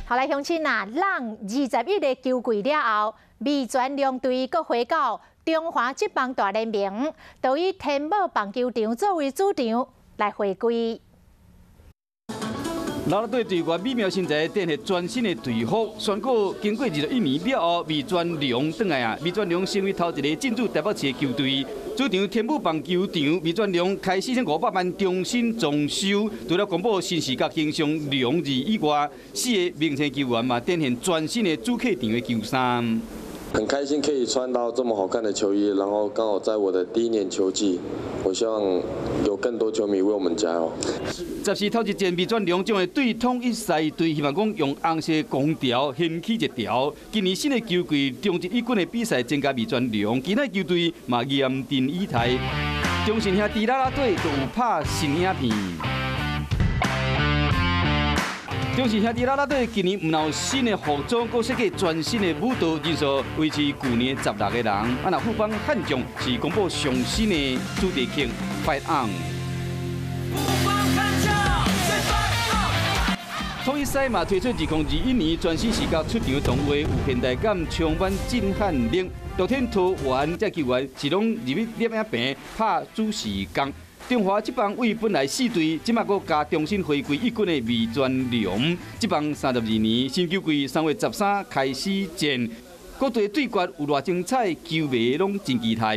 后来乡亲啊，让21个球季了后，味全龙队阁回到中华职棒大联盟，就以天宝棒球场作为主场来回归。 啦啦队队员美妙身材，展现全新的队服。宣告经过21年了后，味全龙转来啊！味全龙成为头一个进驻台北市的球队。主场天母棒球场，味全龙开4500万重新装修。除了公布新视觉形象龙字以外，4个明星球员嘛，展现全新的主客场的球衫。 很开心可以穿到这么好看的球衣，然后刚好在我的第1年球季，我希望有更多球迷为我们加油。14头一战味全龙将会对统一狮队，希望讲用红色光条掀起一条。今年新的球季，中职一军的比赛增加味全龙，其他球队嘛严阵以待。中信兄弟啦啦队就有拍新影片。 中信兄弟啦啦队今年唔有新的服装，佮设计全新的舞蹈，人数维持去年16个人。啊，那富邦悍将是公布上新的主题曲《Fight On》。统一狮嘛推出2021年全新视角出场动画，有现代感，充满震撼力。昨天桃园这球员是拢入去摄影棚拍主视工。 中华职棒为本来4队，即马阁加重新回归一军的味全龙。职棒32年新球季3月13开始战，各队对决有偌精彩，球迷拢真期待。